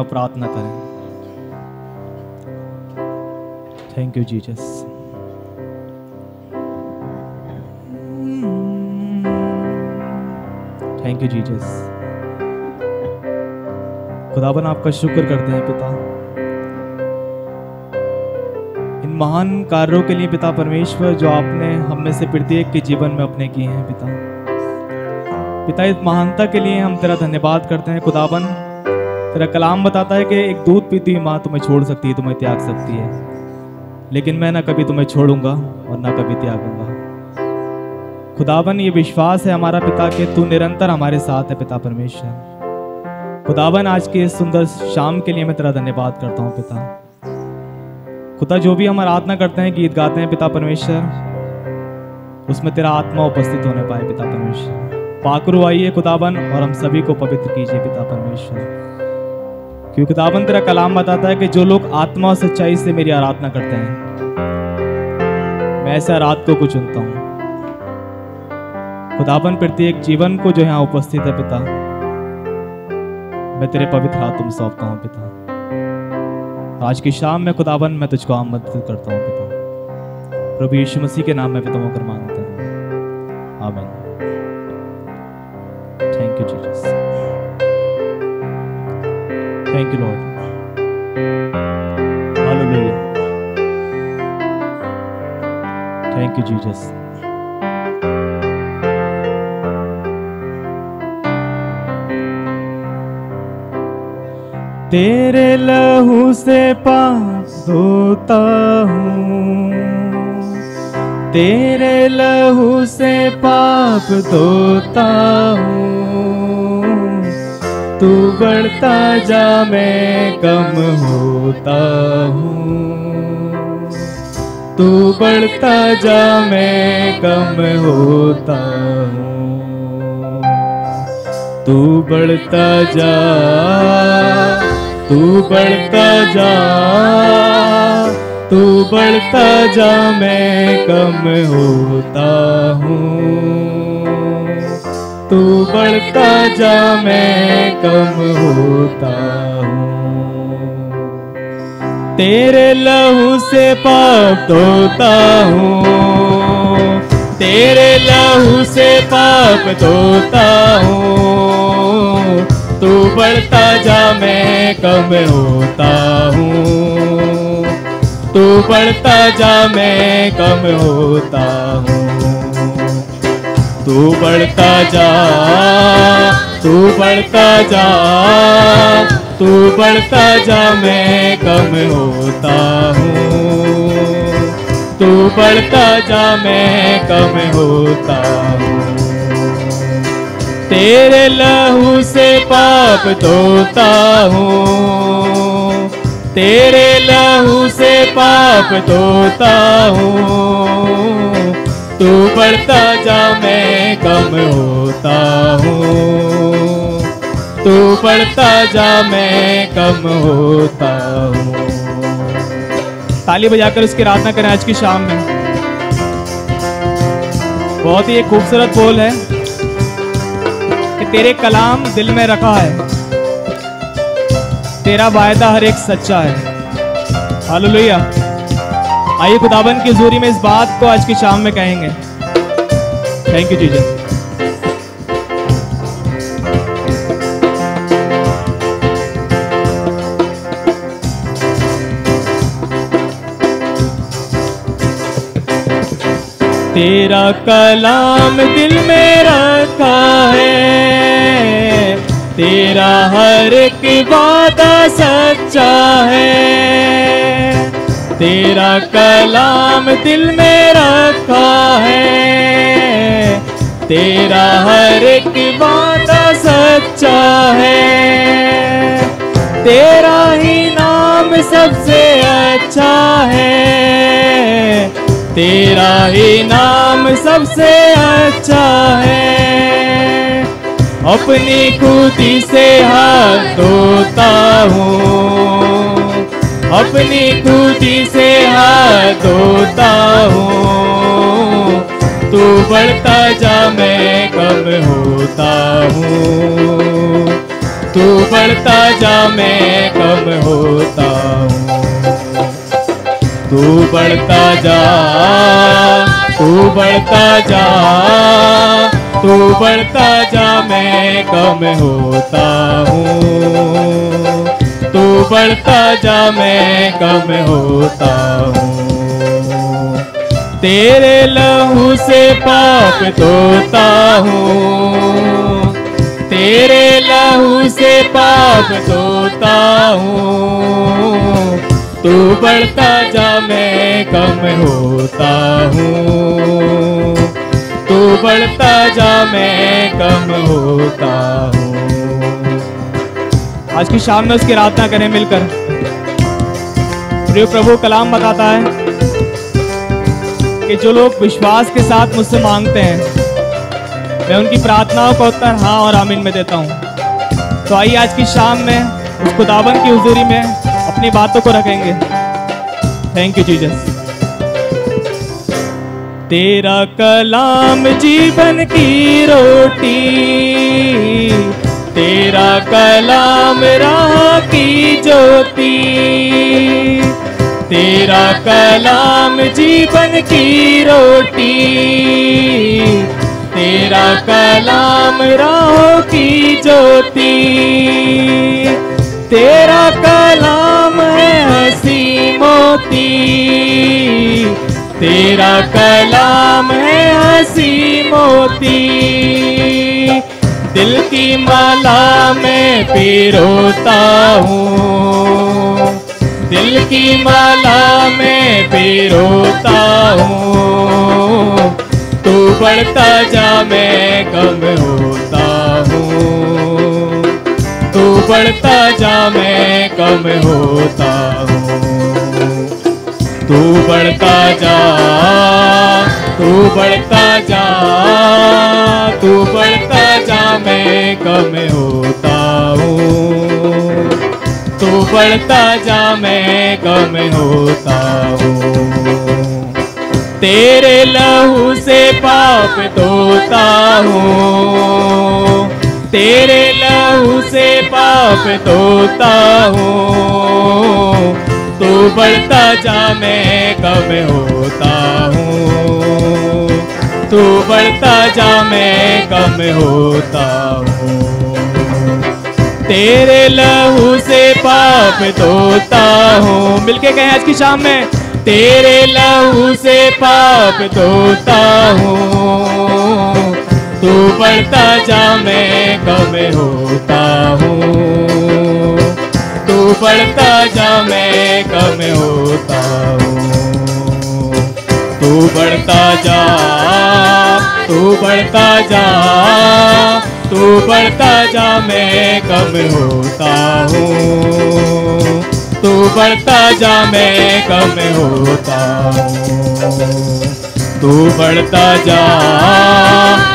प्रार्थना करें। Thank you Jesus. Thank you Jesus. खुदावन आपका शुक्र करते हैं पिता, इन महान कार्यों के लिए पिता परमेश्वर जो आपने हम में से प्रत्येक के जीवन में अपने किए हैं पिता। पिता इस महानता के लिए हम तेरा धन्यवाद करते हैं खुदावन। तेरा कलाम बताता है कि एक दूध पीती हुई माँ तुम्हें छोड़ सकती है, तुम्हें त्याग सकती है, लेकिन मैं ना कभी तुम्हें छोड़ूंगा और ना कभी त्यागूंगा। खुदावन ये विश्वास है हमारा पिता कि तू निरंतर हमारे साथ है पिता परमेश्वर। खुदावन आज के इस सुंदर शाम के लिए मैं तेरा धन्यवाद करता हूँ पिता। खुदा जो भी हम आराधना करते हैं, गीत गाते हैं पिता परमेश्वर, उसमें तेरा आत्मा उपस्थित होने पाए पिता परमेश्वर। पाकरू आइए खुदावन और हम सभी को पवित्र कीजिए पिता परमेश्वर, क्योंकि खुदावन तेरा कलाम बताता है कि जो लोग आत्मा और सच्चाई से मेरी आराधना करते हैं, मैं ऐसे आराधकों को चुनता हूं। खुदावन प्रत्येक जीवन को जो यहाँ उपस्थित है पिता, मैं तेरे पवित्र हाथों में सौंपता हूँ पिता। आज की शाम में खुदावन मैं तुझको आमंत्रित करता हूँ पिता। प्रभु यीशु मसीह के नाम में पिता होकर मांगते हैं, आमीन। Thank you Jesus. Thank you, Lord. Hallelujah. Thank you, Jesus. तेरे लहू से पाप धोता हूँ, तेरे लहू से पाप धोता हूँ। तू बढ़ता जा मैं कम होता हूँ, तू बढ़ता जा मैं कम होता हूँ। तू बढ़ता जा, तू बढ़ता जा, तू बढ़ता जा मैं कम होता हूँ। तू बढ़ता जा मैं कम होता हूँ। तेरे लहू से पाप धोता हूँ, तेरे लहू से पाप धोता हूँ। तू बढ़ता जा मैं कम होता हूँ, तू बढ़ता जा मैं कम होता हूँ। तू बढ़ता जा, तू बढ़ता जा, तू बढ़ता जा मैं कम होता हूँ। तू बढ़ता जा मैं कम होता हूँ। तेरे लहू से पाप धोता हूँ, तेरे लहू से पाप धोता हूँ। तू बढ़ता जा मैं कम होता हूँ, तू बढ़ता जा मैं कम होता हूँ। ताली बजाकर उसकी आराधना करें आज की शाम में। बहुत ही एक खूबसूरत बोल है कि तेरे कलाम दिल में रखा है, तेरा वायदा हर एक सच्चा है। हालेलुया। आइए खुदावन की हुजूरी में इस बात को आज की शाम में कहेंगे। Thank you Jesus. तेरा कलाम दिल में रखा है, तेरा हर एक वादा सच्चा है। तेरा कलाम दिल में रखा है, तेरा हर एक वादा सच्चा है, तेरा ही नाम सबसे अच्छा है, तेरा ही नाम सबसे अच्छा है। अपनी खुदी से हाथ धोता हूँ, अपनी खुदी से हाथ धोता हूँ, तू बढ़ता जा मैं कम होता हूँ, तू बढ़ता जा मैं कम होता हूँ, तू बढ़ता जा, तू बढ़ता जा, तू बढ़ता जा मैं कम होता हूँ, तू बढ़ता जा मैं कम होता हूँ। तेरे लहू से पाप धोता हूँ, तेरे लहू से पाप धोता हूँ, तू बढ़ता जा मैं कम होता हूँ, तू बढ़ता जा मैं कम होता हूँ। आज की शाम में उसकी आराधना करें मिलकर। प्रिय प्रभु कलाम बताता है कि जो लोग विश्वास के साथ मुझसे मांगते हैं, मैं उनकी प्रार्थनाओं का उत्तर हाँ और आमीन में देता हूँ। तो आइए आज की शाम में उस खुदावन की हुजूरी में अपनी बातों को रखेंगे। Thank you Jesus. तेरा कलाम जीवन की रोटी, तेरा कलाम राह की ज्योति, तेरा कलाम जीवन की रोटी, तेरा कलाम राह की ज्योति, तेरा कलाम है हंसी मोती, तेरा कलाम है हंसी मोती, दिल की माला में पिरोता हूँ, दिल की माला में पिरोता हूँ, तू बढ़ता जा मैं कम होता हूँ, तू बढ़ता जा मैं कम होता हूँ, तू बढ़ता जा, तू बढ़ता जा, तू बढ़ता जा मैं कम होता हूँ, तू बढ़ता जा मैं कम होता हूँ। तेरे लहू से पाप धोता हूँ, तेरे लहू से पाप धोता हूँ, तू बढ़ता जा मैं कम होता हूँ, तू बढ़ता जा मैं कम होता हूँ। तेरे लहू से पाप धोता हूँ, मिलके कहें आज की शाम में, तेरे लहू से पाप धोता हूँ, तू बढ़ता जा मैं कम होता हूँ, तू बढ़ता जा मैं कम होता हूँ, तू बढ़ता जा, तू बढ़ता जा, तू बढ़ता जा मैं कम होता हूँ, तू बढ़ता जा मैं कम होता हूँ, तू बढ़ता जा,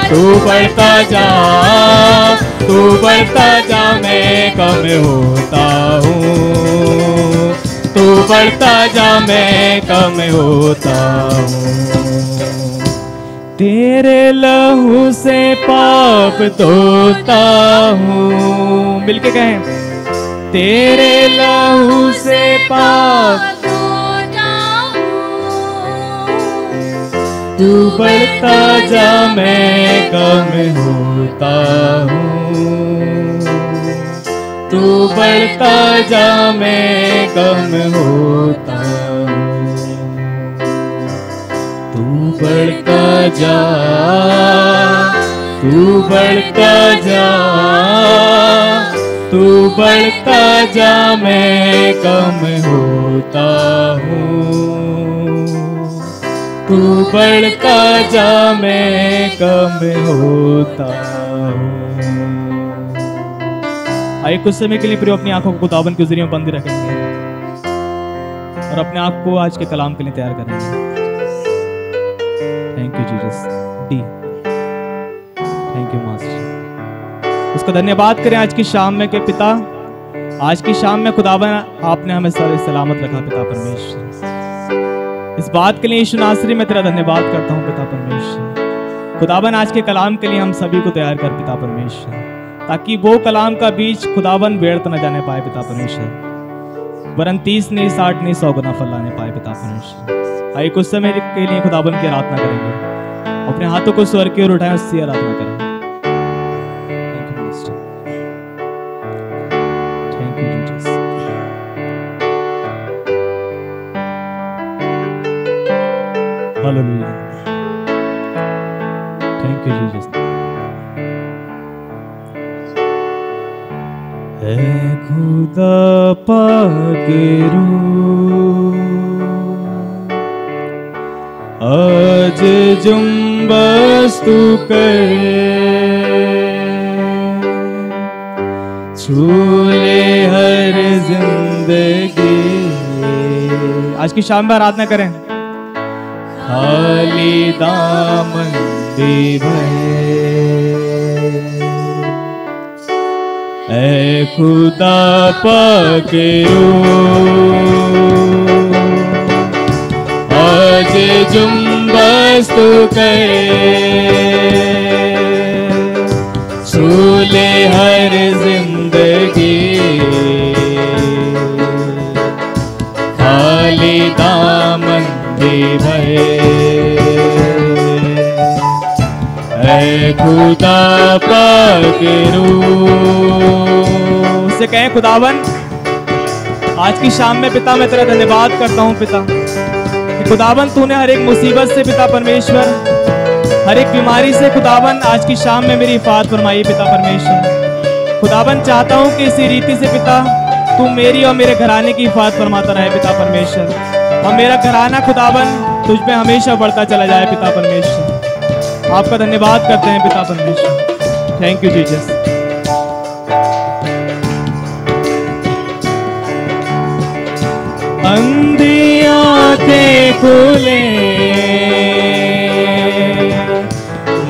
तू बढ़ता जा, तू बढ़ता जा मैं कम होता हूँ, तू बढ़ता जा मैं कम होता हूँ। तेरे लहू से पाप धोता हूँ, मिलके कहें, तेरे लहू से पाप तू बढ़ता जा मैं कम होता हूँ, तू बढ़ता जा मैं कम होता हूँ, तू बढ़ता जा, तू बढ़ता जा, तू बढ़ता जा मैं कम होता हूँ, तू बढ़ता जा मैं कम होता हूँ। आइए कुछ समय के लिए प्रिय अपनी आंखों को खुदावन के जरिए बंद रखेंगे और अपने आप को आज के कलाम के लिए तैयार करेंगे। Thank you Jesus. D thank you master. उसका धन्यवाद करें आज की शाम में के पिता, आज की शाम में खुदावन आपने हमें सारे सलामत रखा पिता परमेश्वर। इस बात के लिए यीशु नासरी में तेरा धन्यवाद करता हूँ पिता परमेश्वर। खुदावन आज के कलाम के लिए हम सभी को तैयार कर पिता परमेश्वर, ताकि वो कलाम का बीज खुदावन व्यर्थ न जाने पाए पिता परमेश्वर, वरन 30 नहीं 60 नहीं 100 गुना फल लाने पाए पिता परमेश्वर। आइए कुछ समय के लिए खुदावन की आराधना करेंगे, अपने हाथों को स्वर्ग की ओर उठाएं, उससे आराधना करें। Hallelujah. Thank you Jesus. है खुदा पाक रूह आज जुम्बस तू कर, छू ले हर जिंदगी। आज की शाम में आराधना करें। खाली दामन दे भरे, ऐ खुदा पाक रूह आज जुम्बस तू करे, छू ले हर जिंदगी। खाली दामन भरे, ऐ खुदा पाक रूह। उससे कहें खुदावन आज की शाम में पिता मैं तेरा धन्यवाद करता हूँ पिता, कि खुदावन तूने हर एक मुसीबत से पिता परमेश्वर, हर एक बीमारी से खुदावन आज की शाम में मेरी हिफाजत फरमाई पिता परमेश्वर। खुदावन चाहता हूँ कि इसी रीति से पिता तू मेरी और मेरे घराने की हिफाजत फरमाता रहे पिता परमेश्वर, और मेरा घराना खुदावन तुझ पे हमेशा बढ़ता चला जाए पिता परमेश्वर। आपका धन्यवाद करते हैं पिता परमेश्वर। Thank you Jesus. अंधी आंखें खुले,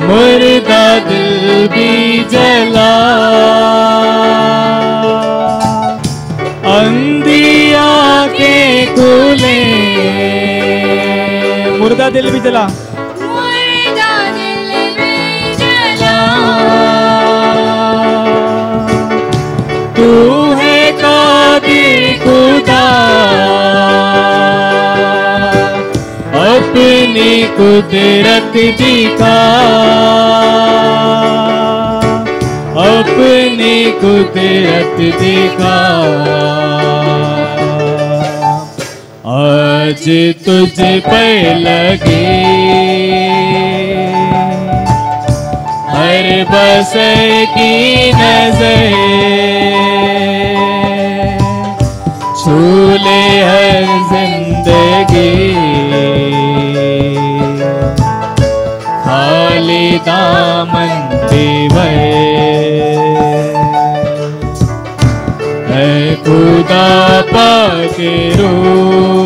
मुर्दा दिल भी जला, अंधी आंखें खुले, मुर्दा दिल भी जला, मुर्दा दिल भी जला। तू है कादिर खुदा, अपनी कुदरत दिखा, अपनी कुदरत दिखा। आज तुझ पे लगे हर बसे की नजर, छू ले हर जिंदगी। खाली दामन दे भरे, ऐ खुदा पाक रूह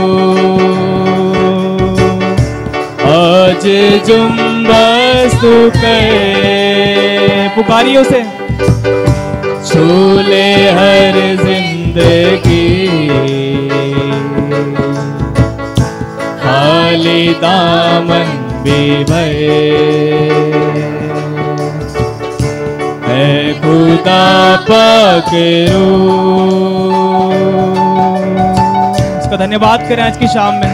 आज जुम्बस तू करे। पुकारियों से छू ले हर जिंदगी। खाली दामन भी भरे, ऐ खुदा पाक रूह। उसका धन्यवाद करें आज की शाम में।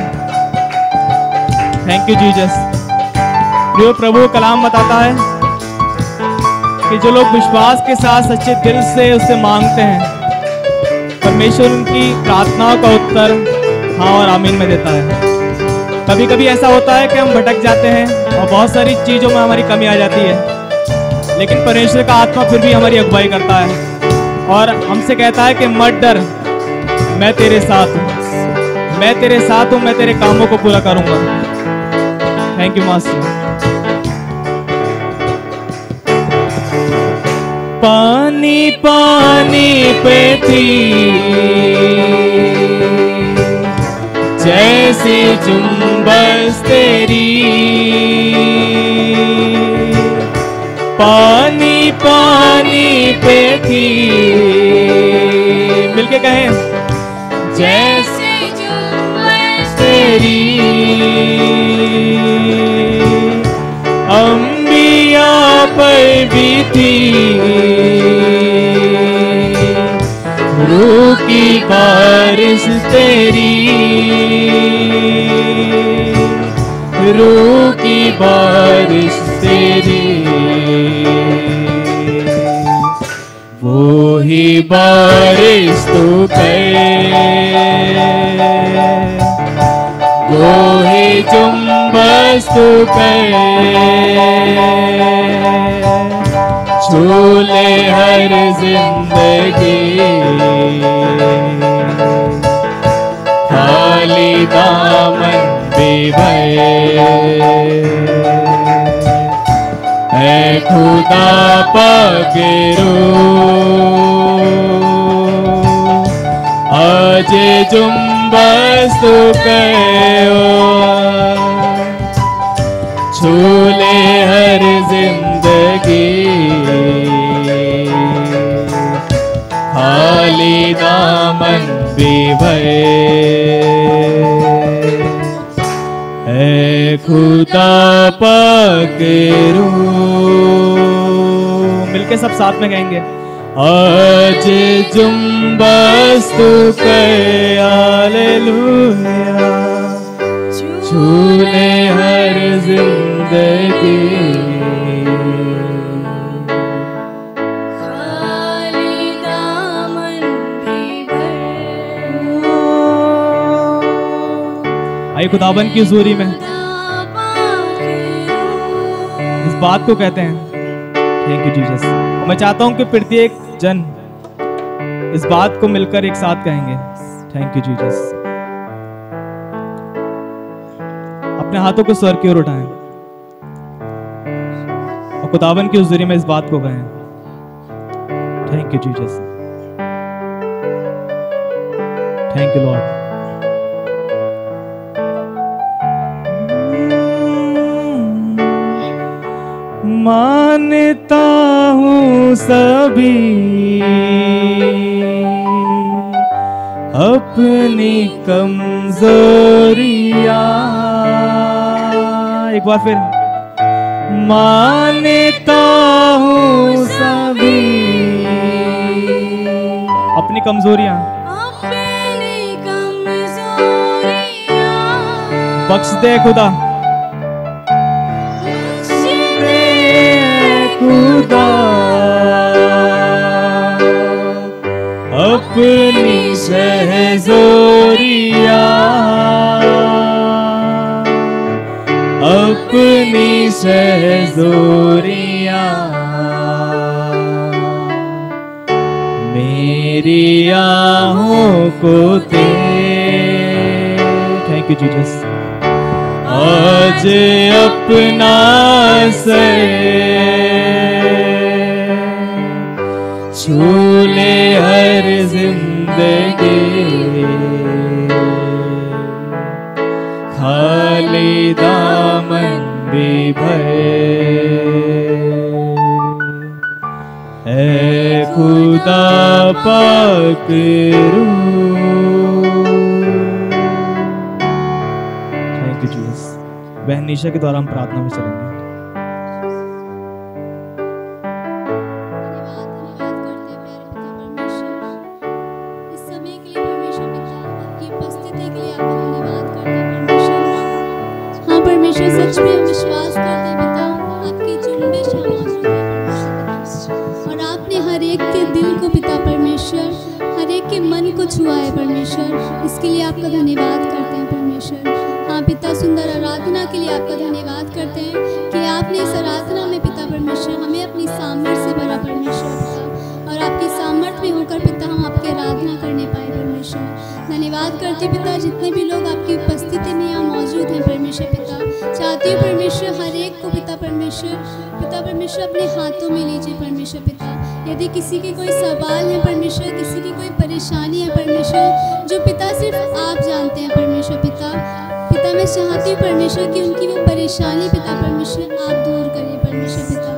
Thank you Jesus. प्रिय प्रभु कलाम बताता है कि जो लोग विश्वास के साथ सच्चे दिल से उससे मांगते हैं, परमेश्वर उनकी प्रार्थनाओं का उत्तर हाँ और आमीन में देता है। कभी कभी ऐसा होता है कि हम भटक जाते हैं और बहुत सारी चीज़ों में हमारी कमी आ जाती है, लेकिन परमेश्वर का आत्मा फिर भी हमारी अगुवाई करता है और हमसे कहता है कि मत डर, मैं तेरे साथ हूँ, मैं तेरे साथ हूँ, मैं तेरे कामों को पूरा करूँगा। Thank you master. पानी पानी पे थी जैसे जुम्बस तेरी, पानी पानी पे थी, मिलके कहें जैसे जुम्बस तेरी, अंबिया पर भी थी रूह की बारिश तेरी, रूह की बारिश तेरी, वो ही बारिश तू कर, वो ही जुम्बस तू कर, छूले हर जिंदगी, खाली दामन भी भरे, है खुदा पाक रूह, आज जुम्बस तू करो, छूले हर जिंदगी, खाली दामन भी भरे, है खुदा पाक रूह। मिलके सब साथ में गाएंगे, आज जुम्बस तू कर, हालेलुया, छूले हर जिंदगी, खाली दामन भी भरे। आइए खुदाबंद की हुजूरी में इस बात को कहते हैं, थैंक यू जीसस। मैं चाहता हूं कि प्रत्येक जन इस बात को मिलकर एक साथ कहेंगे, थैंक यू जीसस। अपने हाथों को स्वर की ओर उठाएं और खुदाबंद की हुजूरी में इस बात को कहें, thank you Jesus, thank you Lord. मानता हूँ सभी अपनी कमजोरियां, एक बार फिर, मानता हूँ सभी अपनी कमजोरियां, अपनी कमजोरियां बख्श दे खुदा, खुदा अपनी सहजोरियां, अपनी सहजोरियां मेरी आहों को दे, थैंक यू जीसस। आज अपना सर छूले हर जिंदगी, खाली दामन भी भरे, है खुदा पाक रूह। Thank you Jesus. बहन निशा के द्वारा हम प्रार्थना में चलेंगे। सच में विश्वास करते पिता, आपकी जुम्बिश है मौजूद है परमेश्वर, और आपने हर एक के दिल को पिता परमेश्वर, हर एक के मन को छुआ है परमेश्वर। इसके लिए आपका धन्यवाद करते हैं परमेश्वर। हाँ पिता, सुंदर आराधना के लिए आपका धन्यवाद करते हैं कि आपने इस आराधना में पिता परमेश्वर हमें अपनी सामर्थ्य से भरा परमेश्वर पिता, और आपकी सामर्थ्य में होकर पिता हम आपकी आराधना करने पाए परमेश्वर। धन्यवाद करते पिता, जितने भी लोग आपकी उपस्थिति में यहाँ मौजूद हैं परमेश्वर पिता, चाहती हूँ परमेश्वर, पिता परमेश्वर अपने हाथों में लीजिए परमेश्वर पिता। यदि किसी के कोई सवाल है परमेश्वर, किसी की कोई परेशानी है परमेश्वर, जो पिता सिर्फ आप जानते हैं परमेश्वर पिता। पिता मैं चाहती हूँ परमेश्वर कि उनकी वो परेशानी पिता परमेश्वर आप दूर करिए परमेश्वर पिता।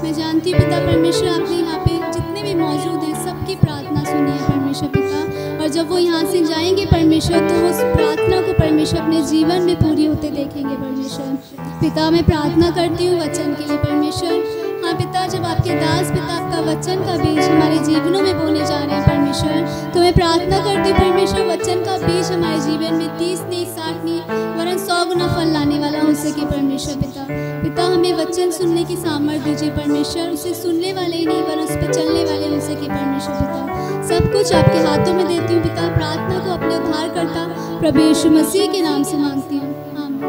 मैं जानती हूँ पिता परमेश्वर आपने यहाँ पे जितने भी मौजूद हैं सबकी प्रार्थना सुनी है परमेश्वर पिता, और जब वो यहाँ से जाएंगे परमेश्वर तो उस प्रार्थना को परमेश्वर अपने जीवन में पूरी होते देखेंगे परमेश्वर पिता। मैं प्रार्थना करती हूँ वचन के लिए परमेश्वर। हाँ पिता, जब आपके दास पिता आपका वचन का बीज हमारे जीवनों में बोने जा रहे हैं परमेश्वर, तो मैं प्रार्थना करती हूँ परमेश्वर वचन का बीज हमारे जीवन में 30 नहीं 60 नहीं वरन 100 गुना फल लाने वाला हो सके परमेश्वर पिता। पिता हमें वचन सुनने की सामर्थ्य दीजिए परमेश्वर, उसे सुनने वाले ही नहीं वरन उस पर चलने वाले हो सके परमेश्वर पिता। सब कुछ आपके हाथों में देती हूँ पिता। प्रार्थना को अपने उद्धार करता प्रभु यीशु मसीह के नाम से मांगती हूँ, आमीन।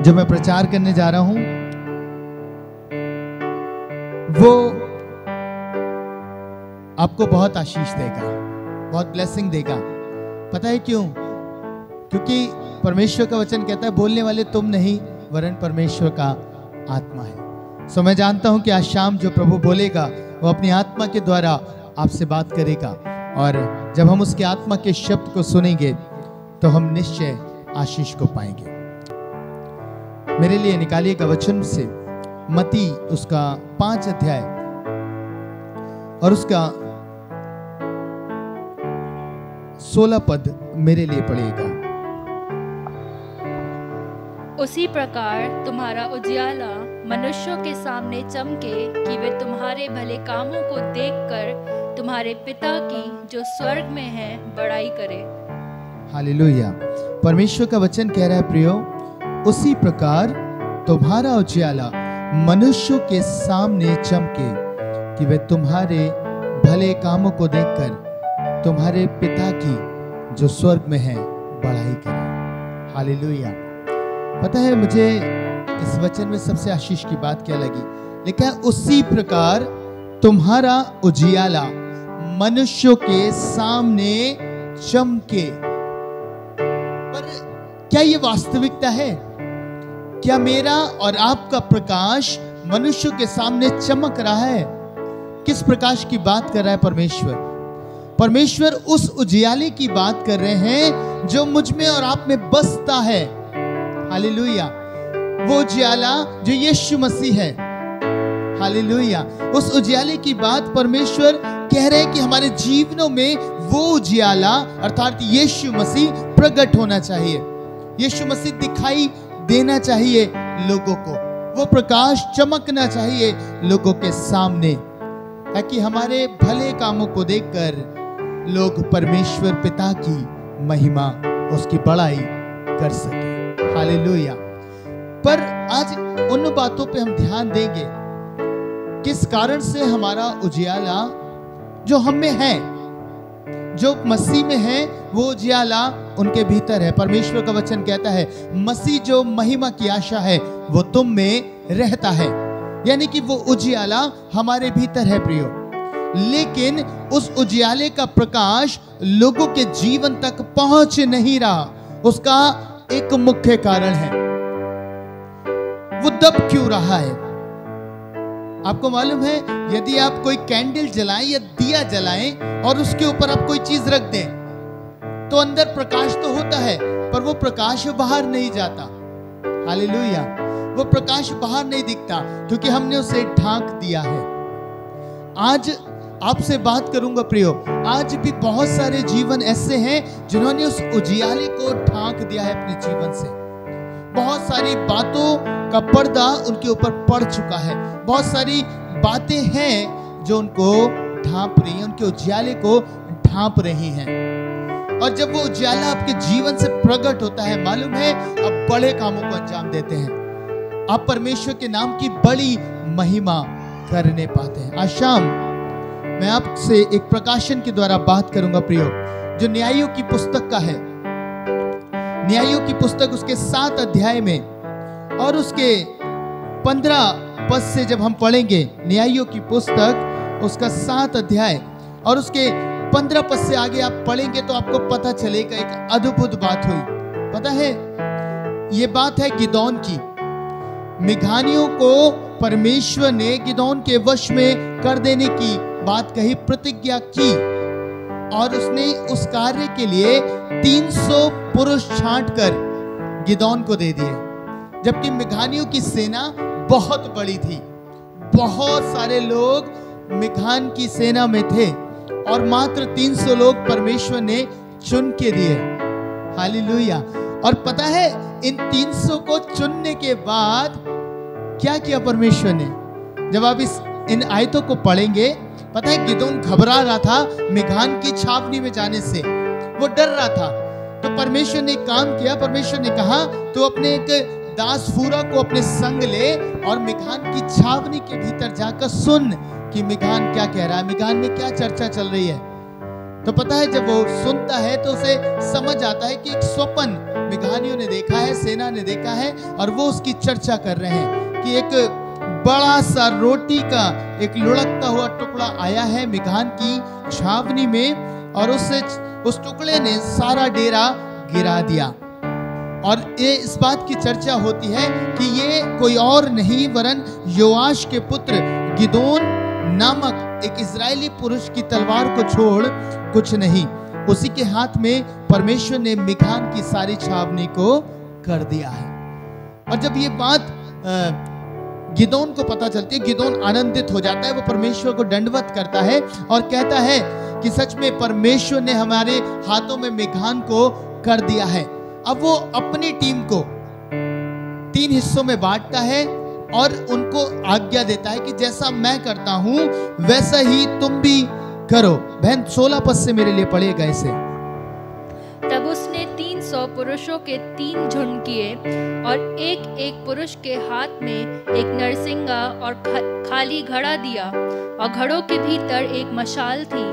जो मैं प्रचार करने जा रहा हूं वो आपको बहुत आशीष देगा, बहुत ब्लेसिंग देगा। पता है क्यों? क्योंकि परमेश्वर का वचन कहता है बोलने वाले तुम नहीं वरन परमेश्वर का आत्मा है। सो मैं जानता हूं कि आज शाम जो प्रभु बोलेगा वो अपनी आत्मा के द्वारा आपसे बात करेगा, और जब हम उसके आत्मा के शब्द को सुनेंगे तो हम निश्चय आशीष को पाएंगे। मेरे लिए निकालिएगा वचन से मत्ती उसका 5 अध्याय और उसका 16 पद मेरे लिए पढ़िएगा। उसी प्रकार तुम्हारा उजियाला मनुष्यों के सामने चमके कि वे तुम्हारे भले कामों को देखकर तुम्हारे पिता की जो स्वर्ग में है बड़ाई करे। हालेलुया। परमेश्वर का वचन कह रहा है प्रियो, उसी प्रकार तुम्हारा उजियाला मनुष्यों के सामने चमके कि वे तुम्हारे भले कामों को देखकर तुम्हारे पिता की जो स्वर्ग में है बड़ाई करें। हालेलुया। पता है मुझे इस वचन में सबसे आशीष की बात क्या लगी? लिखा है उसी प्रकार तुम्हारा उजियाला मनुष्यों के सामने चमके। पर क्या ये वास्तविकता है? क्या मेरा और आपका प्रकाश मनुष्यों के सामने चमक रहा है? किस प्रकाश की बात कर रहा है परमेश्वर? परमेश्वर उस उजियाले की बात कर रहे हैं जो मुझ में और आप में बसता है। हालेलुया। वो उजियाला जो यीशु मसीह है। हालेलुया। उस उजियाले की बात परमेश्वर कह रहे हैं कि हमारे जीवनों में वो उजियाला अर्थात यीशु मसीह प्रकट होना चाहिए। यीशु मसीह दिखाई देना चाहिए लोगों को, वो प्रकाश चमकना चाहिए लोगों के सामने, ताकि हमारे भले कामों को देखकर लोग परमेश्वर पिता की महिमा उसकी बड़ाई कर सके। हालेलुया। पर आज उन बातों पे हम ध्यान देंगे किस कारण से हमारा उजियाला जो हम में है, जो मसीह में है, वो उजियाला उनके भीतर है। परमेश्वर का वचन कहता है मसीह जो महिमा की आशा है वो तुम में रहता है, यानी कि वो उजियाला हमारे भीतर है प्रियो। लेकिन उस उजियाले का प्रकाश लोगों के जीवन तक पहुंच नहीं रहा। उसका एक मुख्य कारण है, वो दब क्यों रहा है? आपको मालूम है, यदि आप कोई कैंडल जलाएं या दिया जलाएं और उसके ऊपर आप कोई चीज रख दें तो अंदर प्रकाश तो होता है पर वो प्रकाश बाहर नहीं जाता। हालेलुया। वो प्रकाश बाहर नहीं दिखता क्योंकि हमने उसे ढांक दिया है। आज आपसे बात करूंगा प्रियो, आज भी बहुत सारे जीवन ऐसे हैं जिन्होंने उस उजियाले को ढांक दिया है अपने जीवन से। बहुत सारी बातों का पर्दा उनके ऊपर पड़ चुका है। बहुत सारी बातें हैं जो उनको ढांप रही हैं, उनके उजियाले को ढांप रही हैं। और जब वो उजियाला आपके जीवन से प्रकट होता है, मालूम है आप बड़े कामों को अंजाम देते हैं, आप परमेश्वर के नाम की बड़ी महिमा करने पाते हैं। आज शाम मैं आपसे एक प्रकाशन के द्वारा बात करूंगा प्रियो, जो न्यायों की पुस्तक का है। न्यायों की पुस्तक उसके 7 अध्याय में और उसके 15 पद से जब हम पढ़ेंगे, न्यायों की पुस्तक उसका 7 अध्याय और उसके 15 पद से आगे आप पढ़ेंगे तो आपको पता चलेगा एक अद्भुत बात हुई। पता है, ये बात है गिदोन की। मिघानियों को परमेश्वर ने गिदोन के वश में कर देने की बात कही, प्रतिज्ञा की, और उसने उस कार्य के लिए 300 पुरुष छांटकर गिदोन को दे दिए। जबकि मिघानियों की सेना बहुत बड़ी थी, बहुत सारे लोग मिघान की सेना में थे और मात्र 300 लोग परमेश्वर ने चुन के दिए। हालेलुया। और पता है इन 300 को चुनने के बाद क्या किया परमेश्वर ने? जब आप इन आयतों को पढ़ेंगे, पता है गिदोन घबरा रहा था मिघान की छावनी में जाने से, वो डर रहा था। तो परमेश्वर ने एक काम किया, परमेश्वर ने कहा तो अपने एक दास फूरा को अपने संग ले और मिघान की छावनी के भीतर जाकर सुन कि मिघान क्या कह रहा है, मिघान में क्या चर्चा चल रही है। तो पता है जब वो सुनता है तो उसे समझ आता है कि एक स्वप्न मिघानियों ने देखा है, सेना ने देखा है, और वो उसकी चर्चा कर रहे हैं कि एक बड़ा सा रोटी का एक लुढ़कता हुआ टुकड़ा आया है मिघान की छावनी में, और उस टुकड़े ने सारा डेरा गिरा दिया। और ये इस बात की चर्चा होती है कि ये कोई और नहीं वरन योआश के पुत्र गिदोन नामक एक इजरायली पुरुष की तलवार को छोड़ कुछ नहीं, उसी के हाथ में परमेश्वर ने मिघान की सारी छावनी को कर दिया है। और जब ये बात गिदोन को पता चलती है, गिदोन आनंदित हो जाता है, वो परमेश्वर को दंडवत करता है और कहता है कि सच में परमेश्वर ने हमारे हाथों में मिघान को कर दिया है। अब वो अपनी टीम को 3 हिस्सों में बांटता है और उनको आज्ञा देता है कि जैसा मैं करता हूं वैसा ही तुम भी करो। बहन 16 पद से मेरे लिए पढ़ेगा इसे। तब उसने 300 पुरुषों के 3 झुंड किए और एक एक पुरुष के हाथ में एक नरसिंगा और खाली घड़ा दिया, और घड़ों के भीतर एक मशाल थी।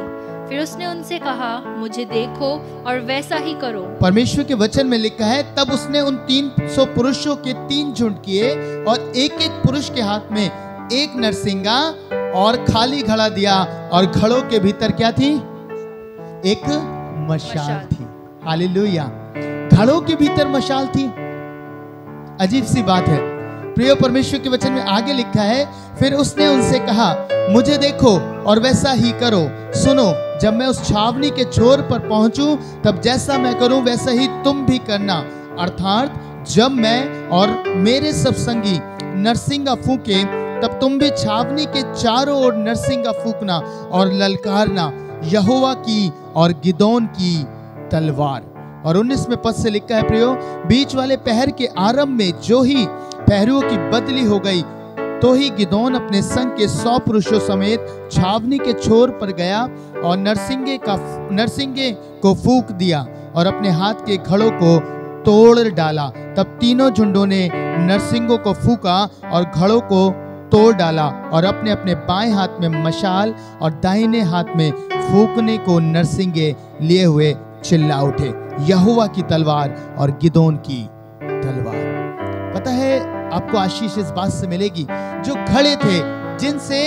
फिर उसने उनसे कहा, मुझे देखो और वैसा ही करो। परमेश्वर के वचन में लिखा है, तब उसने उन 300 पुरुषों के 3 झुंड किए और एक एक पुरुष के हाथ में एक नरसिंगा और खाली घड़ा दिया, और घड़ों के भीतर क्या थी? एक मशाल थी। हालेलुया। घड़ों के भीतर मशाल थी। अजीब सी बात है। प्रिय परमेश्वर के वचन में आगे लिखा है, फिर उसने उनसे कहा, मुझे देखो और वैसा ही करो। सुनो, जब मैं उस छावनी के छोर पर पहुंचूं तब जैसा मैं करूं वैसा ही तुम भी करना। अर्थात जब मैं और मेरे सब संगी नरसिंगा फूके तब तुम भी छावनी के चारों ओर नरसिंगा फूकना और ललकारना, यहोवा की और गिदोन की तलवार। और 19वें पद से लिखा है, प्रियो, बीच वाले पहर के आरंभ में जो ही पहरुओं की बदली हो गई तो ही गिदोन अपने संग के 100 पुरुषों समेत छावनी के छोर पर गया और नरसिंगे को फूंक दिया और अपने हाथ के घड़ों को तोड़ डाला। तब तीनों झुंडों ने नरसिंगों को फूंका और घड़ों को तोड़ डाला, और अपने अपने बाएं हाथ में मशाल और दाहिने हाथ में फूंकने को नरसिंगे लिए हुए चिल्ला उठे, यहोवा की तलवार और गिदोन की तलवार। पता है आपको आशीष इस बात से मिलेगी, जो घड़े थे जिनसे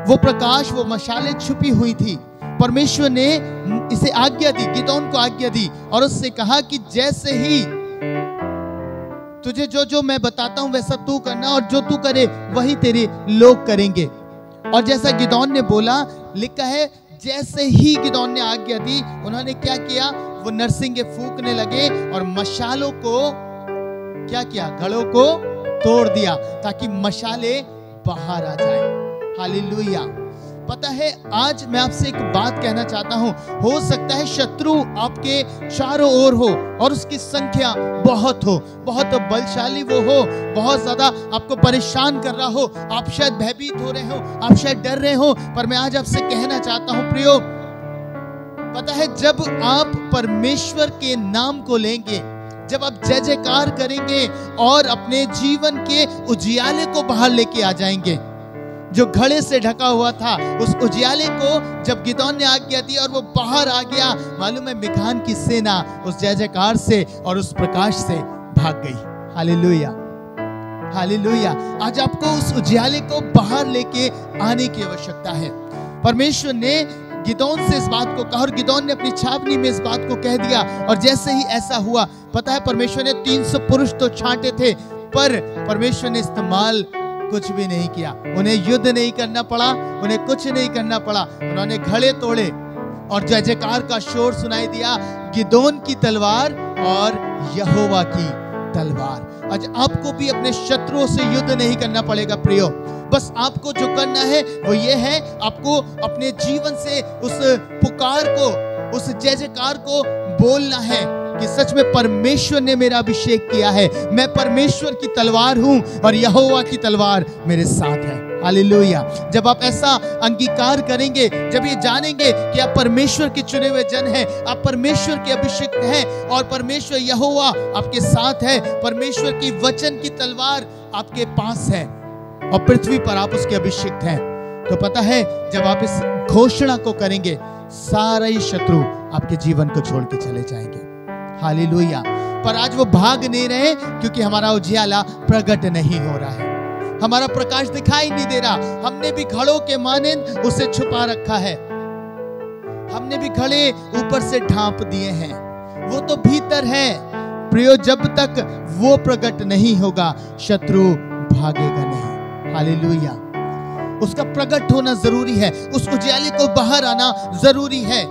वो प्रकाश, वो मशालें छुपी हुई थी, परमेश्वर ने इसे आज्ञा दी, गिदोन को आज्ञा दी और उससे कहा कि जैसे ही तुझे जो जो मैं बताता हूं वैसा तू करना, और जो तू करे वही तेरे लोग करेंगे। और जैसा गिदोन ने बोला, लिखा है जैसे ही गिदोन ने आज्ञा दी, उन्होंने क्या किया? वो नरसिंगे फूंकने लगे और मशालों को क्या किया? घड़ों को तोड़ दिया ताकि मशाले बाहर आ जाए। हालेलुया। पता है आज मैं आपसे एक बात कहना चाहता हूं, हो सकता है शत्रु आपके चारों ओर हो और उसकी संख्या बहुत हो, बहुत बलशाली वो हो, बहुत ज्यादा आपको परेशान कर रहा हो, आप शायद भयभीत हो रहे हो, आप शायद डर रहे हो, पर मैं आज आपसे कहना चाहता हूं प्रियो, पता है जब आप परमेश्वर के नाम को लेंगे, जब आप जय जयकार करेंगे और अपने जीवन के उजियाले को बाहर लेके आ जाएंगे, जो घड़े से ढका हुआ था उस उजियाले को जब गिदोन ने आज्ञा दी और वो बाहर आ गया, मालूम है मिघान की सेना उस जय जयकार से और उस प्रकाश से भाग गई। Hallelujah, hallelujah. आज आपको उस उजियाले को बाहर लेके आने की आवश्यकता है। परमेश्वर ने गिदोन से इस बात को कहा और गिदोन ने अपनी छावनी में इस बात को कह दिया, और जैसे ही ऐसा हुआ, पता है परमेश्वर ने 300 पुरुष तो छांटे थे, पर परमेश्वर ने इस्तेमाल कुछ भी नहीं किया। उन्हें युद्ध नहीं करना पड़ा, उन्हें कुछ नहीं करना पड़ा। उन्होंने घड़े तोड़े और जय जयकार का शोर सुनाई दिया, गिदोन की तलवार और यहोवा की तलवार। आज आपको भी अपने शत्रुओं से युद्ध नहीं करना पड़ेगा प्रियो। बस आपको जो करना है वो ये है, आपको अपने जीवन से उस पुकार को, उस जय जयकार को बोलना है कि सच में परमेश्वर ने मेरा अभिषेक किया है, मैं परमेश्वर की तलवार हूं और यहोवा की तलवार मेरे साथ है। हालेलुया। जब आप ऐसा अंगीकार करेंगे, जब ये जानेंगे कि आप परमेश्वर के चुने हुए जन हैं, आप परमेश्वर के अभिषिक्त हैं और परमेश्वर यहोवा आपके साथ है, परमेश्वर की वचन की तलवार आपके पास है और पृथ्वी पर आप उसके अभिषिक्त हैं, तो पता है जब आप इस घोषणा को करेंगे, सारा ही शत्रु आपके जीवन को छोड़ के चले जाएंगे। हालेलुया। पर आज वो भाग नहीं रहे क्योंकि हमारा उजियाला प्रकट नहीं हो रहा है, हमारा प्रकाश दिखाई नहीं दे रहा। हमने भी घड़ों के मानंद उसे छुपा रखा है, हमने भी घड़े ऊपर से ढांप दिए हैं, वो तो भीतर है प्रियो। जब तक वो प्रकट नहीं होगा शत्रु भागेगा नहीं। हालेलुया। उसका प्रकट होना जरूरी है, उस उजाले को बाहर आना जरूरी है।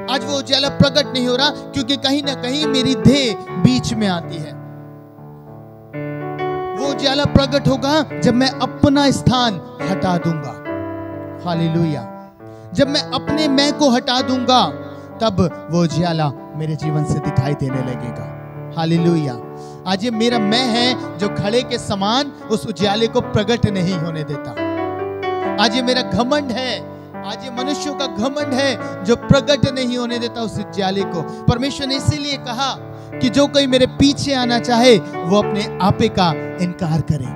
आज वो उजाला प्रकट नहीं हो रहा क्योंकि कहीं ना कहीं मेरी देह बीच में आती है। वो उजाला प्रकट होगा जब मैं अपना स्थान हटा दूंगा। हालेलुया। जब मैं अपने मैं को हटा दूंगा तब वो उजाला मेरे जीवन से दिखाई देने लगेगा। हालेलुया। आज ये मेरा मैं है जो घड़े के समान उस उजाले को प्रकट नहीं होने देता। आज ये मेरा घमंड है, आज ये मनुष्यों का घमंड है जो प्रकट नहीं होने देता उस उजाले को। परमेश्वर ने इसीलिए कहा कि जो कोई मेरे पीछे आना चाहे वो अपने आपे का इनकार करे,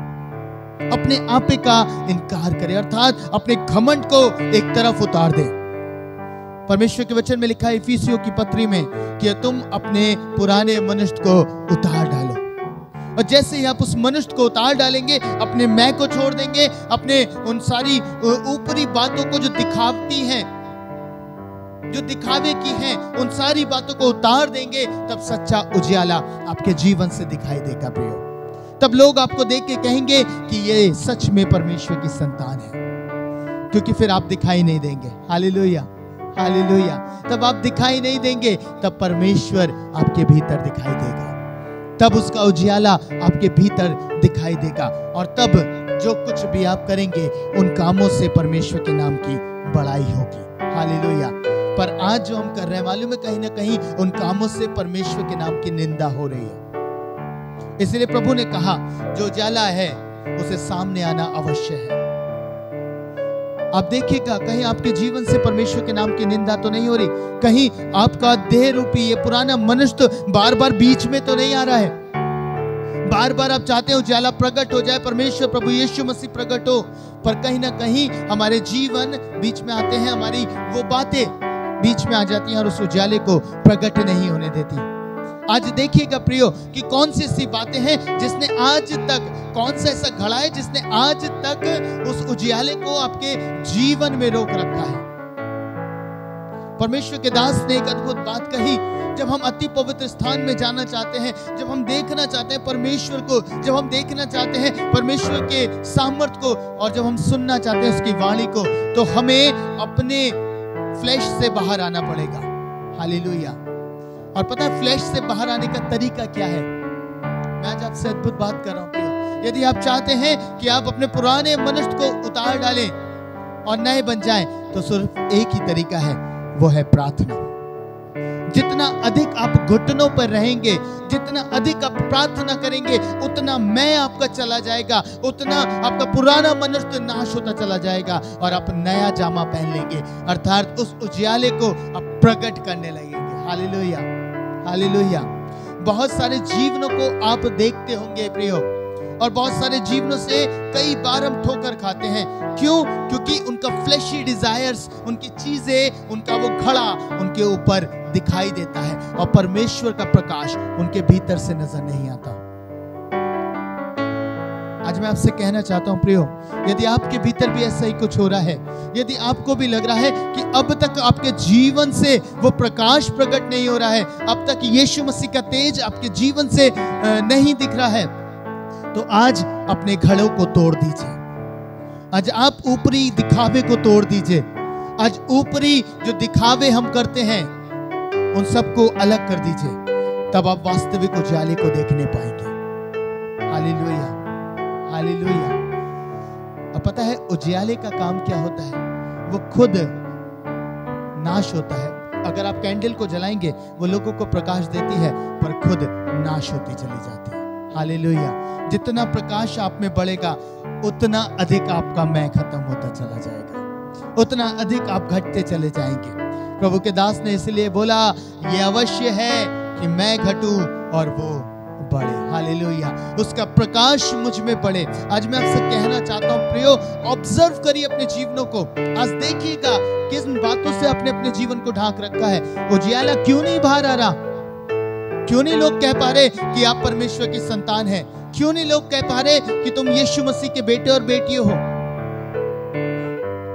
अपने आपे का इनकार करे, अर्थात अपने घमंड को एक तरफ उतार दे। परमेश्वर के वचन में लिखा है इफिसियों की पत्री में कि तुम अपने पुराने मनुष्य को उतार डालो, और जैसे ही आप उस मनुष्य को उतार डालेंगे, अपने मैं को छोड़ देंगे, अपने उन सारी ऊपरी बातों को जो दिखावती हैं, जो दिखावे की हैं, उन सारी बातों को उतार देंगे, तब सच्चा उजियाला आपके जीवन से दिखाई देगा प्रियो। तब लोग आपको देख के कहेंगे कि ये सच में परमेश्वर की संतान है, क्योंकि फिर आप दिखाई नहीं देंगे। Hallelujah, hallelujah. तब आप दिखाई नहीं देंगे, तब परमेश्वर आपके भीतर दिखाई देगा, तब उसका उजियाला आपके भीतर दिखाई देगा, और तब जो कुछ भी आप करेंगे उन कामों से परमेश्वर के नाम की बड़ाई होगी। हालेलुया। पर आज जो हम कर रहे हैं, मालूम है कहीं ना कहीं उन कामों से परमेश्वर के नाम की निंदा हो रही है। इसलिए प्रभु ने कहा जो उजाला है उसे सामने आना अवश्य है। आप देखिएगा कहीं आपके जीवन से परमेश्वर के नाम की निंदा तो नहीं हो रही, कहीं आपका देह रूपी ये पुराना मनुष्य तो बार बार बीच में तो नहीं आ रहा है। बार बार आप चाहते हैं उजाला प्रकट हो जाए, परमेश्वर प्रभु यीशु मसीह प्रकट हो, पर कहीं ना कहीं हमारे जीवन बीच में आते हैं, हमारी वो बातें बीच में आ जाती हैं और उस उजाले को प्रकट नहीं होने देती। आज देखिएगा प्रियो कि कौन सी ऐसी बातें हैं जिसने आज तक, कौन सा ऐसा घड़ा है जिसने आज तक उस उजियाले को आपके जीवन में रोक रखा है। परमेश्वर के दास ने एक अद्भुत बात कही, जब हम अति पवित्र स्थान में जाना चाहते हैं, जब हम देखना चाहते हैं परमेश्वर को, जब हम देखना चाहते हैं परमेश्वर के सामर्थ्य को, और जब हम सुनना चाहते हैं उसकी वाणी को, तो हमें अपने फ्लैश से बाहर आना पड़ेगा। हालेलुया। और पता है फ्लैश से बाहर आने का तरीका क्या है? मैं आज आपसे अद्भुत बात कर रहा हूं। यदि आप चाहते हैं कि आप अपने पुराने मनुष्य को उतार डालें और नए बन जाएं, तो सिर्फ एक ही तरीका है, वो है प्रार्थना। जितना अधिक आप घुटनों पर रहेंगे, जितना अधिक आप प्रार्थना करेंगे, उतना मैं आपका चला जाएगा, उतना आपका पुराना मनुष्य नाश होता चला जाएगा और आप नया जामा पहन लेंगे, अर्थात उस उजियाले को आप प्रकट करने लगेंगे। Hallelujah, hallelujah. बहुत सारे जीवनों को आप देखते होंगे प्रियो, और बहुत सारे जीवनों से कई बार हम ठोकर खाते हैं। क्यों? क्योंकि उनका फ्लैशी डिजायर्स, उनकी चीजें, उनका वो घड़ा उनके ऊपर दिखाई देता है और परमेश्वर का प्रकाश उनके भीतर से नजर नहीं आता। आज मैं आपसे कहना चाहता हूं प्रियो, यदि आपके भीतर भी ऐसा ही कुछ हो रहा है, यदि आपको भी लग रहा है कि अब तक आपके जीवन से वो प्रकाश प्रकट नहीं हो रहा है, अब तक यीशु मसीह का तेज आपके जीवन से नहीं दिख रहा है, तो आज अपने घड़ों को तोड़ दीजिए। आज आप ऊपरी दिखावे को तोड़ दीजिए। आज ऊपरी जो दिखावे हम करते हैं उन सबको अलग कर दीजिए, तब आप वास्तविक उजाले को देखने पाएंगे। Hallelujah, hallelujah. अब पता है उजाले का काम क्या होता है? वो खुद नाश होता है। अगर आप कैंडल को जलाएंगे वो लोगों को प्रकाश देती है, पर खुद नाश होती चली जाती है। हालेलुया। जितना प्रकाश आप में बढ़ेगा उतना अधिक आपका मैं खत्म होता चला जाएगा, उतना अधिक आप घटते चले जाएंगे। प्रभु के दास ने इसलिए बोला, ये अवश्य है कि मैं घटूं और वो बढ़े। हालेलुया। उसका प्रकाश मुझ में पड़े। आज मैं आपसे कहना चाहता हूं प्रियो, ऑब्जर्व करिए अपने जीवनों को। आज देखिएगा किस बातों से आपने अपने जीवन को ढांक रखा है। उजियाला क्यों नहीं बाहर आ रहा? क्यों नहीं लोग कह पा रहे कि आप परमेश्वर की संतान हैं? क्यों नहीं लोग कह पा रहे कि तुम यीशु मसीह के बेटे और बेटियों हो?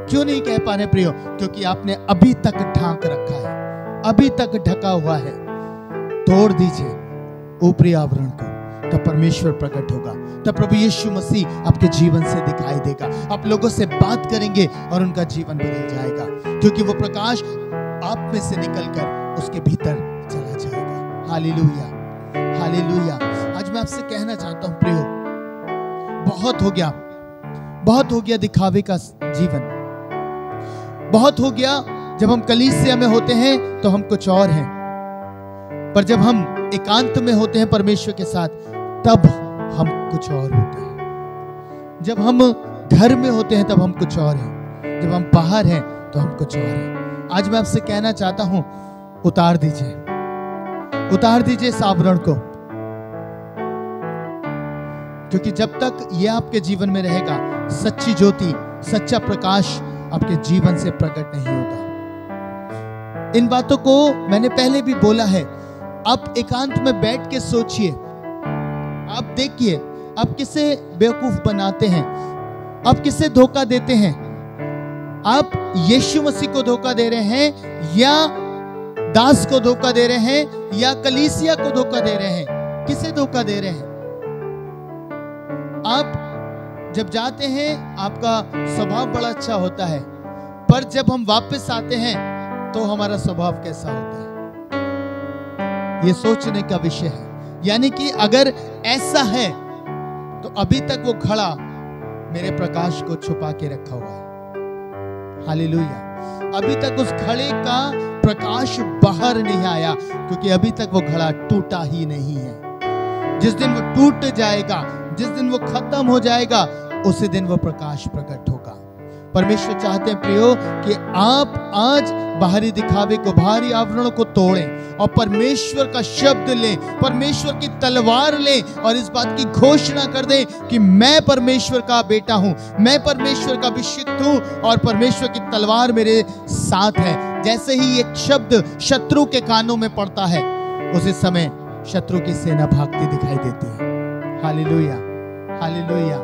क्यों नहीं कह पा रहे प्रियो? क्योंकि आपने अभी तक ढांक रखा है, अभी तक ढका हुआ है। तोड़ दीजिए ऊपरी आवरण को, तब परमेश्वर प्रकट होगा, तब प्रभु यीशु मसीह आपके जीवन से दिखाई देगा। आप लोगों से बात करेंगे और उनका जीवन बदल जाएगा, क्योंकि वो प्रकाश आप में से निकलकर उसके भीतर चला जाएगा। Hallelujah, hallelujah. आज मैं आपसे कहना चाहता हूं प्रियो, बहुत हो गया, बहुत हो गया दिखावे का जीवन। बहुत हो गया जब हम कलीसिया में होते हैं तो हम कुछ और हैं, पर जब हम एकांत में होते हैं परमेश्वर के साथ तब हम कुछ और होते हैं। जब हम घर में होते हैं तब हम कुछ और हैं, जब हम बाहर हैं तो हम कुछ और हैं। आज मैं आपसे कहना चाहता हूं, उतार दीजिए, उतार दीजिए इस आवरण को, क्योंकि जब तक यह आपके जीवन में रहेगा सच्ची ज्योति, सच्चा प्रकाश आपके जीवन से प्रकट नहीं होगा। इन बातों को मैंने पहले भी बोला है। आप एकांत में बैठ के सोचिए, आप देखिए आप किसे बेवकूफ बनाते हैं, आप किसे धोखा देते हैं। आप यीशु मसीह को धोखा दे रहे हैं या दास को धोखा दे रहे हैं या कलीसिया को धोखा दे रहे हैं? किसे धोखा दे रहे हैं? आप जब जाते हैं आपका स्वभाव बड़ा अच्छा होता है, पर जब हम वापस आते हैं तो हमारा स्वभाव कैसा होता है? ये सोचने का विषय है। यानी कि अगर ऐसा है तो अभी तक वो घड़ा मेरे प्रकाश को छुपा के रखा हुआ है। हालेलुया। अभी तक उस घड़े का प्रकाश बाहर नहीं आया, क्योंकि अभी तक वो घड़ा टूटा ही नहीं है। जिस दिन वो टूट जाएगा, जिस दिन वो खत्म हो जाएगा, उसी दिन वो प्रकाश प्रकट होगा। परमेश्वर चाहते हैं प्रियो कि आप आज बाहरी दिखावे को, बाहरी आवरणों को तोड़ें और परमेश्वर का शब्द लें, परमेश्वर की तलवार लें और इस बात की घोषणा कर दें कि मैं परमेश्वर का बेटा हूं, मैं परमेश्वर का अभिषिक्त हूं और परमेश्वर की तलवार मेरे साथ है। जैसे ही एक शब्द शत्रु के कानों में पड़ता है, उसी समय शत्रु की सेना भागती दिखाई देती है। Hallelujah, hallelujah.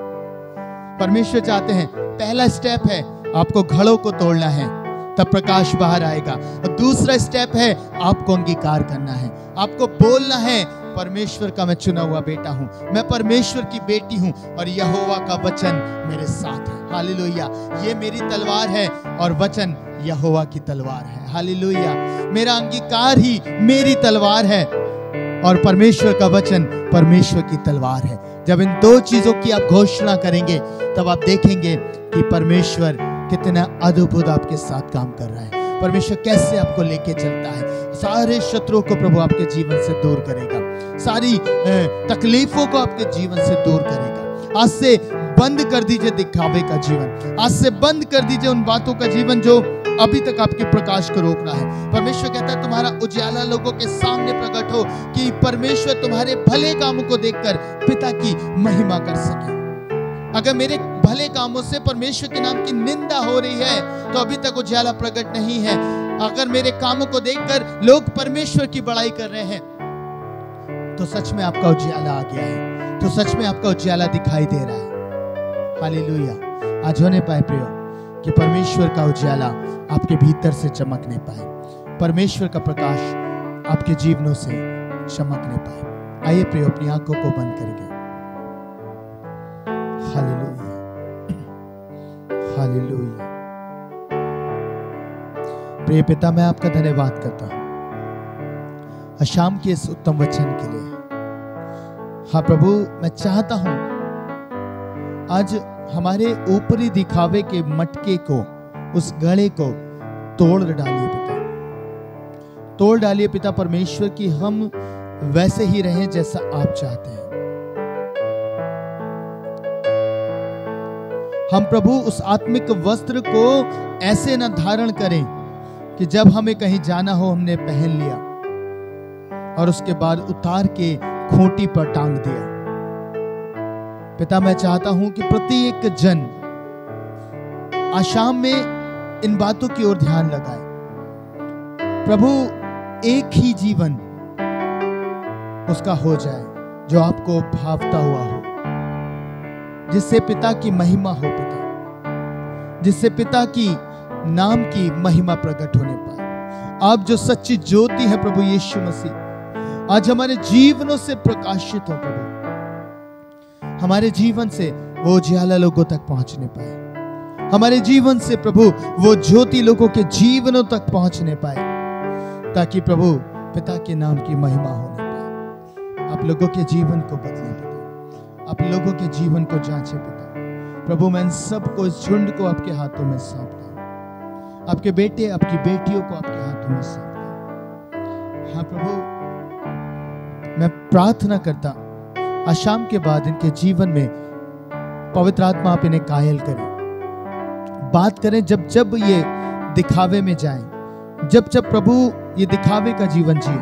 परमेश्वर चाहते हैं, पहला स्टेप है आपको घड़ों को तोड़ना है, तब प्रकाश बाहर आएगा। और दूसरा स्टेप है आपको अंगीकार करना है, आपको बोलना है परमेश्वर का मैं चुना हुआ बेटा हूं, मैं परमेश्वर की बेटी हूं और यहोवा का वचन मेरे साथ है। हालेलुया। ये मेरी तलवार है और वचन यहोवा की तलवार है। हालेलुया। मेरा अंगीकार ही मेरी तलवार है और परमेश्वर का वचन परमेश्वर की तलवार है। जब इन दो चीजों की आप घोषणा करेंगे तब आप देखेंगे कि परमेश्वर कितना अद्भुत आपके साथ काम कर रहा है। परमेश्वर कैसे आपको लेके चलता है। सारे शत्रुओं को प्रभु आपके जीवन से दूर करेगा, सारी तकलीफों को आपके जीवन से दूर करेगा। आज से बंद कर दीजिए दिखावे का जीवन, आज से बंद कर दीजिए उन बातों का जीवन जो अभी तक आपके प्रकाश को रोक रहा है। परमेश्वर कहता है तुम्हारा उजाला लोगों के सामने प्रकट हो, कि परमेश्वर तुम्हारे भले कामों को देखकर पिता की महिमा कर सके। अगर मेरे भले कामों से परमेश्वर के नाम की निंदा हो रही है तो अभी तक उजाला प्रकट नहीं है। अगर मेरे कामों को देखकर लोग परमेश्वर की बड़ाई कर रहे हैं तो सच में आपका उजाला आ गया है, तो सच में आपका उजाला दिखाई दे रहा है। हालेलुया। आज होने पाए प्रियो कि परमेश्वर का उजाला आपके भीतर से चमकने पाए, परमेश्वर का प्रकाश आपके जीवनों से चमकने पाए। आइए प्रियो अपनी आंखों को बंद करेंगे। Hallelujah, hallelujah. प्रिय पिता, मैं आपका धन्यवाद करता हूं शाम के इस उत्तम वचन के लिए। हाँ प्रभु, मैं चाहता हूं आज हमारे ऊपरी दिखावे के मटके को, उस गड़े को तोड़ डालिए पिता, तोड़ डालिए पिता परमेश्वर, कि हम वैसे ही रहें जैसा आप चाहते हैं। हम प्रभु उस आत्मिक वस्त्र को ऐसे न धारण करें कि जब हमें कहीं जाना हो हमने पहन लिया और उसके बाद उतार के खूंटी पर टांग दिया। पिता, मैं चाहता हूं कि प्रत्येक जन आज शाम में इन बातों की ओर ध्यान लगाए। प्रभु, एक ही जीवन उसका हो जाए जो आपको भावता हुआ हो, जिससे पिता की महिमा हो पिता, जिससे पिता की नाम की महिमा प्रकट होने पाए। आप जो सच्ची ज्योति है प्रभु यीशु मसीह, आज हमारे जीवनों से प्रकाशित हो प्रभु, हमारे जीवन से वो उजियाला लोगों तक पहुंचने पाए, हमारे जीवन से प्रभु वो ज्योति लोगों के जीवनों तक पहुंचने पाए, ताकि प्रभु पिता के नाम की महिमा होने पाए। आप लोगों के जीवन को बदलें पिता, आप लोगों के जीवन को जांचें पिता। प्रभु, मैं इन सबको, इस झुंड को आपके हाथों में सौंपता हूं, आपके बेटे आपकी बेटियों को आपके हाथों में सौंपता हूं। हाँ प्रभु, मैं प्रार्थना करता आज शाम के बाद इनके जीवन में पवित्र आत्मा आप इन्हें कायल करें, बात करें। जब जब ये दिखावे में जाएं, जब जब प्रभु ये दिखावे का जीवन जिए,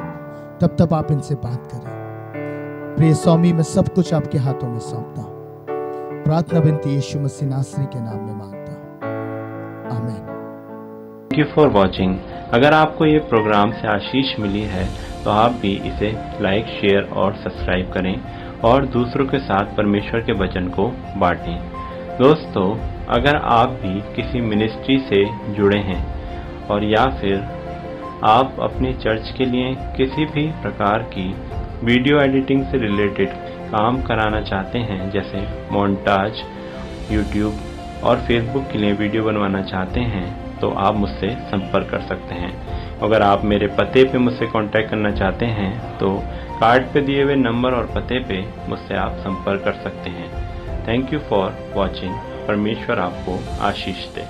तब तब आप इनसे बात करें। प्रिय स्वामी, मैं सब कुछ आपके हाथों में सौंपता हूं। प्रार्थना विनती यीशु मसीह नासरी के नाम में मांगता हूं, आमीन। Thank you for watching. अगर आपको ये प्रोग्राम से आशीष मिली है तो आप भी इसे लाइक, शेयर और सब्सक्राइब करें और दूसरों के साथ परमेश्वर के वचन को बांटें। दोस्तों, अगर आप भी किसी मिनिस्ट्री से जुड़े हैं और या फिर आप अपने चर्च के लिए किसी भी प्रकार की वीडियो एडिटिंग से रिलेटेड काम कराना चाहते हैं, जैसे मोन्टाज, यूट्यूब और फेसबुक के लिए वीडियो बनवाना चाहते हैं, तो आप मुझसे संपर्क कर सकते हैं। अगर आप मेरे पते पे मुझसे कांटेक्ट करना चाहते हैं तो कार्ड पे दिए हुए नंबर और पते पे मुझसे आप संपर्क कर सकते हैं। Thank you for watching. परमेश्वर आपको आशीष दे।